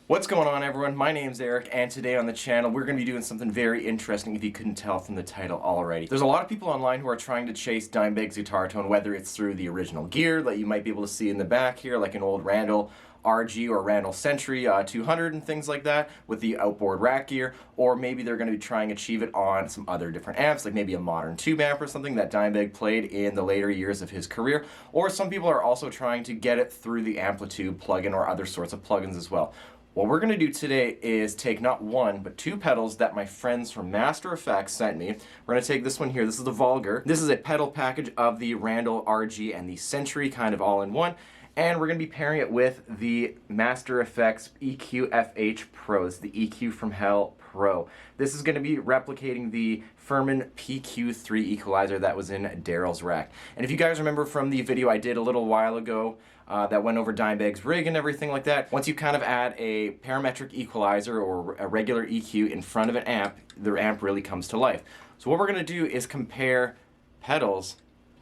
What's going on, everyone? My name's Eric, and today on the channel we're going to be doing something very interesting, if you couldn't tell from the title already. There's a lot of people online who are trying to chase Dimebag's guitar tone, whether it's through the original gear that you might be able to see in the back here, like an old Randall RG or Randall Century 200 and things like that with the outboard rack gear, or maybe they're going to be trying to achieve it on some other different amps, like maybe a modern tube amp or something that Dimebag played in the later years of his career, or some people are also trying to get it through the Amplitude plugin or other sorts of plugins as well. What we're going to do today is take not one, but two pedals that my friends from Master Effects sent me. We're going to take this one here. This is the Vulgar. This is a pedal package of the Randall RG and the Century, kind of all in one. And we're going to be pairing it with the Master Effects EQFH Pro. This is the EQ from Hell Pro. This is going to be replicating the Furman PQ3 equalizer that was in Daryl's rack. And if you guys remember from the video I did a little while ago that went over Dimebag's rig and everything like that, once you kind of add a parametric equalizer or a regular EQ in front of an amp, the amp really comes to life. So what we're going to do is compare pedals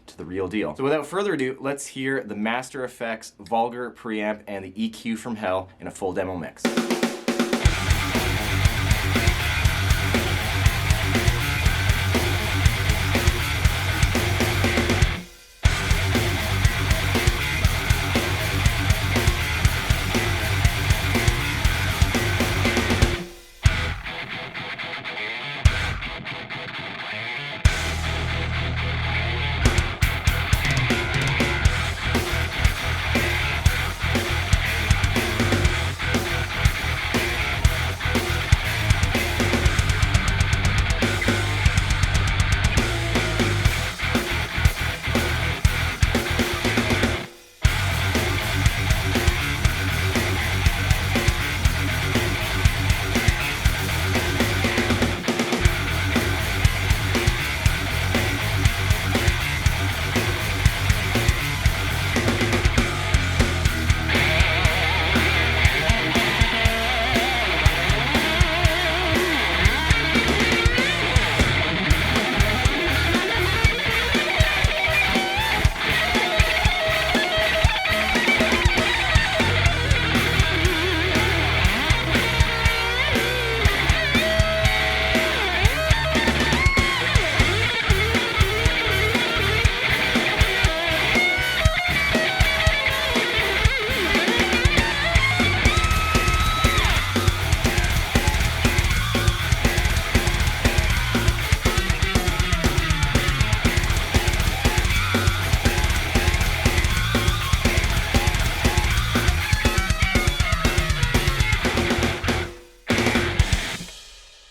to the real deal. So without further ado, let's hear the Master Effects Vulgar preamp and the EQ from Hell in a full demo mix.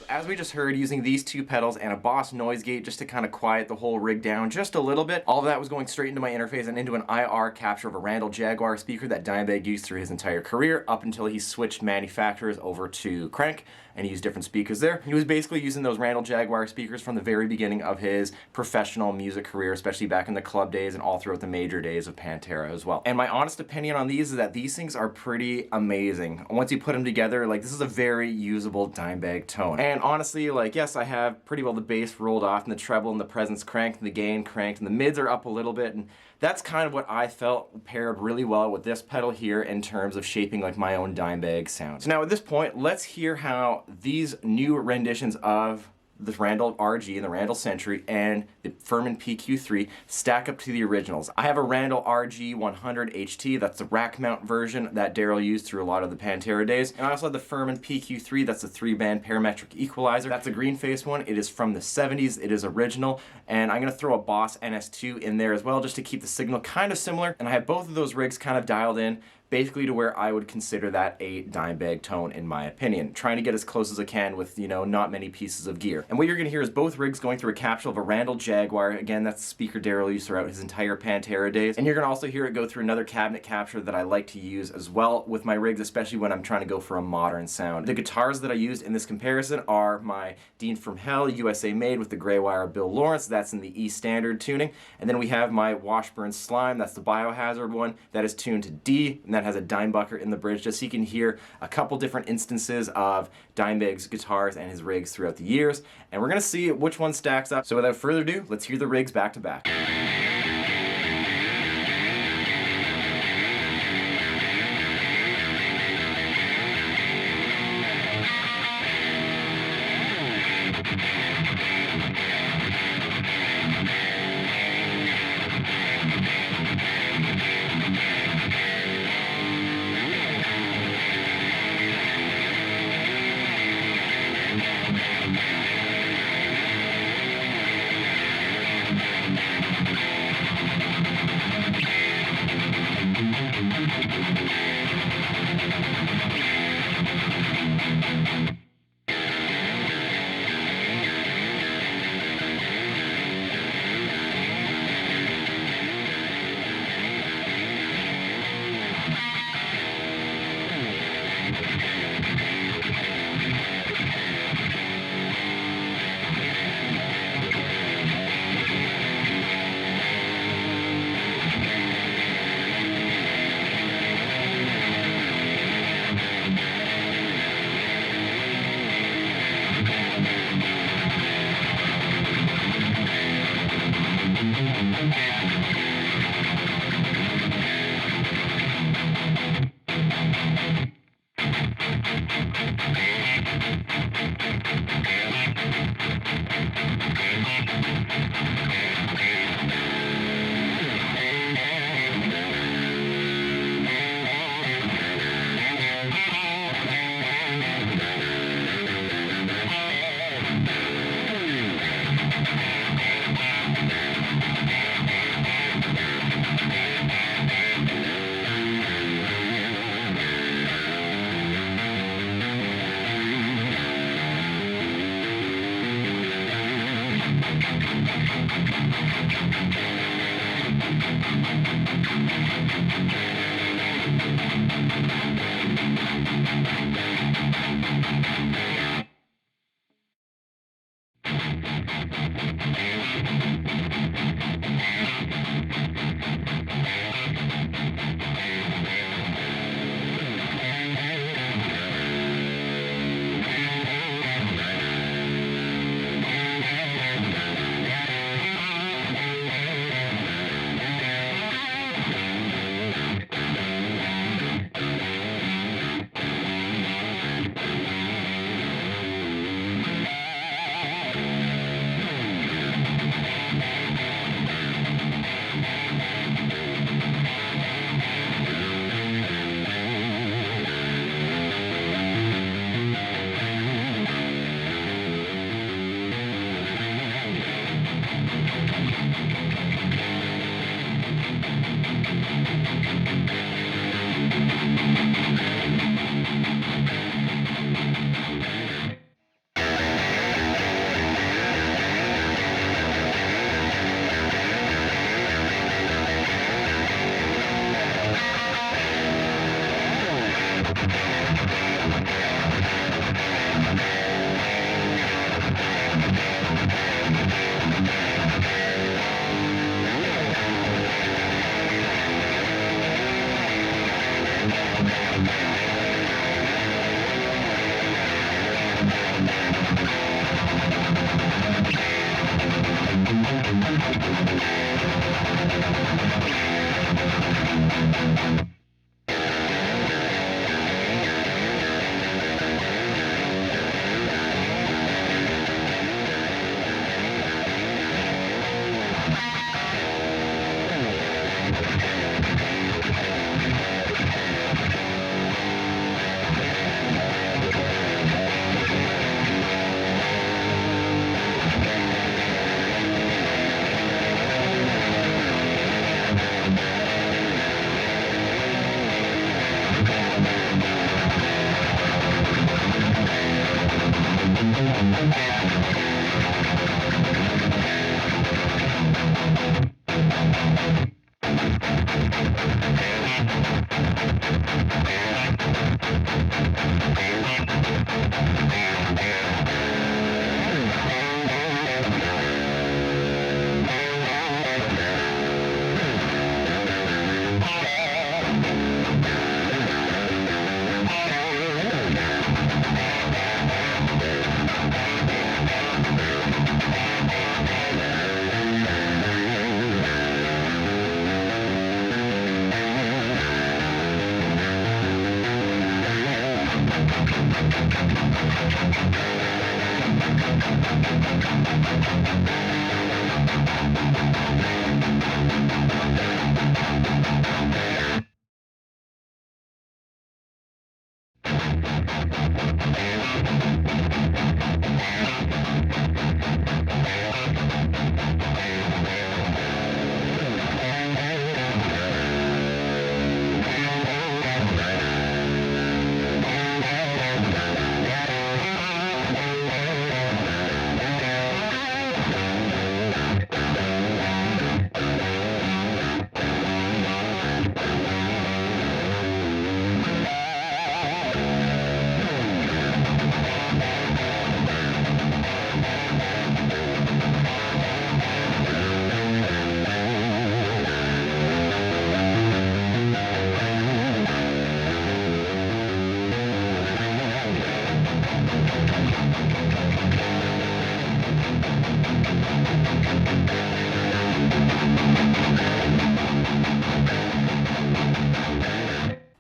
As we just heard, using these two pedals and a Boss noise gate just to kind of quiet the whole rig down just a little bit, all of that was going straight into my interface and into an IR capture of a Randall Jaguar speaker that Dimebag used through his entire career up until he switched manufacturers over to Crank and he used different speakers there. He was basically using those Randall Jaguar speakers from the very beginning of his professional music career, especially back in the club days and all throughout the major days of Pantera as well. And my honest opinion on these is that these things are pretty amazing. Once you put them together, like, this is a very usable Dimebag tone. And honestly, like, yes, I have pretty well the bass rolled off and the treble and the presence cranked and the gain cranked and the mids are up a little bit, and that's kind of what I felt paired really well with this pedal here in terms of shaping like my own Dimebag sound. So now at this point, let's hear how these new renditions of the Randall RG and the Randall Century and the Furman PQ3 stack up to the originals. I have a Randall RG 100 HT, that's the rack mount version that Daryl used through a lot of the Pantera days. And I also have the Furman PQ3, that's a 3-band parametric equalizer. That's a green face one. It is from the 70s, it is original, and I'm going to throw a Boss NS2 in there as well just to keep the signal kind of similar. And I have both of those rigs kind of dialed in basically to where I would consider that a Dimebag tone in my opinion. Trying to get as close as I can with, you know, not many pieces of gear. And what you're going to hear is both rigs going through a capsule of a Randall Jaguar. Again, that's the speaker Daryl used throughout his entire Pantera days. And you're going to also hear it go through another cabinet capture that I like to use as well with my rigs, especially when I'm trying to go for a modern sound. The guitars that I used in this comparison are my Dean from Hell USA made with the gray wire Bill Lawrence. That's in the E standard tuning. And then we have my Washburn Slime. That's the Biohazard one. That is tuned to D, and that has a Dimebucker in the bridge, just so you can hear a couple different instances of Dimebag's guitars and his rigs throughout the years. And we're going to see which one stacks up. So without further ado, let's hear the rigs back to back.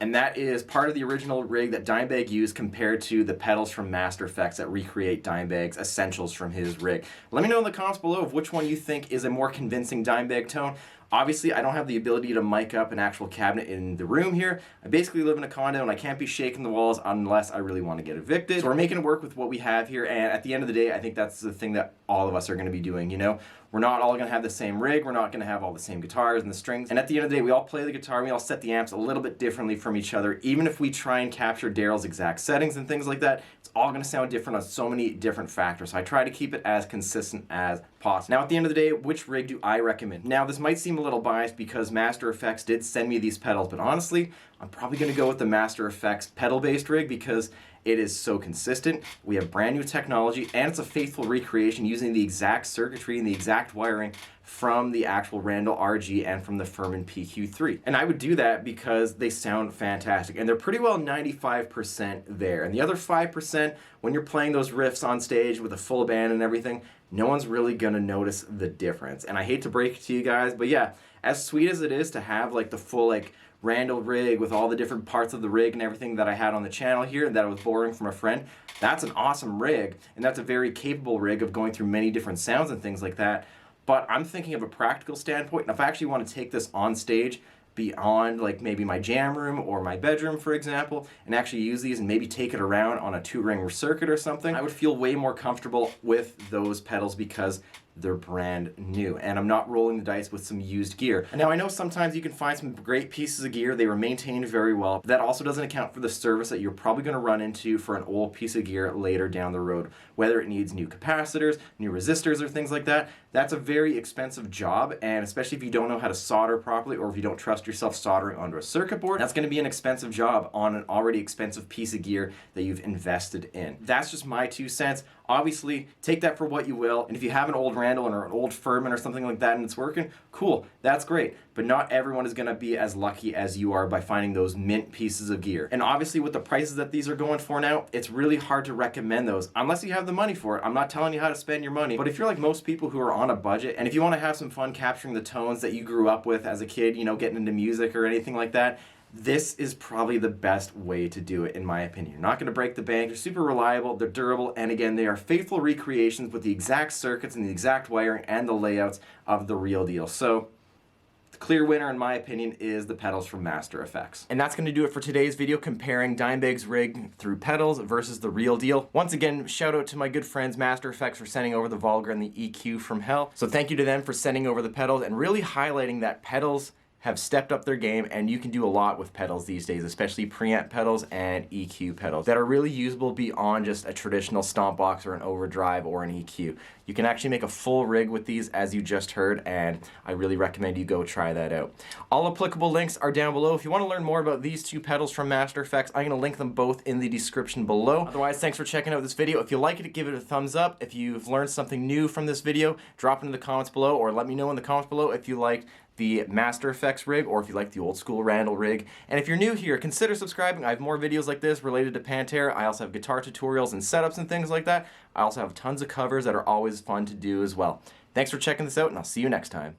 And that is part of the original rig that Dimebag used compared to the pedals from Master Effects that recreate Dimebag's essentials from his rig. Let me know in the comments below of which one you think is a more convincing Dimebag tone. Obviously, I don't have the ability to mic up an actual cabinet in the room here. I basically live in a condo and I can't be shaking the walls unless I really want to get evicted. So we're making it work with what we have here, and at the end of the day, I think that's the thing that all of us are going to be doing, you know? We're not all going to have the same rig, we're not going to have all the same guitars and the strings, and at the end of the day, we all play the guitar, we all set the amps a little bit differently from each other. Even if we try and capture Daryl's exact settings and things like that, it's all going to sound different on so many different factors. So I try to keep it as consistent as possible. Now, at the end of the day, which rig do I recommend? Now, this might seem a little biased because Master Effects did send me these pedals, but honestly, I'm probably going to go with the Master Effects pedal-based rig because it is so consistent. We have brand new technology, and it's a faithful recreation using the exact circuitry and the exact wiring from the actual Randall RG and from the Furman PQ3. And I would do that because they sound fantastic, and they're pretty well 95% there. And the other 5%, when you're playing those riffs on stage with a full band and everything, no one's really gonna notice the difference. And I hate to break it to you guys, but yeah, as sweet as it is to have like the full like Randall rig with all the different parts of the rig and everything that I had on the channel here that I was borrowing from a friend, that's an awesome rig, and that's a very capable rig of going through many different sounds and things like that. But I'm thinking of a practical standpoint, and if I actually want to take this on stage beyond like maybe my jam room or my bedroom, for example, and actually use these and maybe take it around on a 2-ring circuit or something, I would feel way more comfortable with those pedals because they're brand new, and I'm not rolling the dice with some used gear. Now, I know sometimes you can find some great pieces of gear, they were maintained very well. That also doesn't account for the service that you're probably going to run into for an old piece of gear later down the road. Whether it needs new capacitors, new resistors, or things like that, that's a very expensive job, and especially if you don't know how to solder properly or if you don't trust yourself soldering onto a circuit board, that's going to be an expensive job on an already expensive piece of gear that you've invested in. That's just my 2 cents. Obviously, take that for what you will, and if you have an old Randall or an old Furman or something like that and it's working, cool, that's great. But not everyone is going to be as lucky as you are by finding those mint pieces of gear. And obviously with the prices that these are going for now, it's really hard to recommend those unless you have the money for it. I'm not telling you how to spend your money, but if you're like most people who are on a budget, and if you want to have some fun capturing the tones that you grew up with as a kid, you know, getting into music or anything like that, this is probably the best way to do it, in my opinion. You're not going to break the bank, they're super reliable, they're durable, and again, they are faithful recreations with the exact circuits and the exact wiring and the layouts of the real deal. So, the clear winner, in my opinion, is the pedals from Master Effects. And that's going to do it for today's video, comparing Dimebag's rig through pedals versus the real deal. Once again, shout out to my good friends Master Effects for sending over the Vulgar and the EQ from hell. So thank you to them for sending over the pedals and really highlighting that pedals have stepped up their game, and you can do a lot with pedals these days, especially preamp pedals and EQ pedals that are really usable beyond just a traditional stomp box or an overdrive or an EQ. You can actually make a full rig with these, as you just heard, and I really recommend you go try that out. All applicable links are down below. If you want to learn more about these 2 pedals from Master Effects, I'm going to link them both in the description below. Otherwise, thanks for checking out this video. If you like it, give it a thumbs up. If you've learned something new from this video, drop it in the comments below, or let me know in the comments below if you liked the Master Effects rig or if you like the old school Randall rig. And if you're new here, consider subscribing. I have more videos like this related to Pantera. I also have guitar tutorials and setups and things like that. I also have tons of covers that are always fun to do as well. Thanks for checking this out, and I'll see you next time.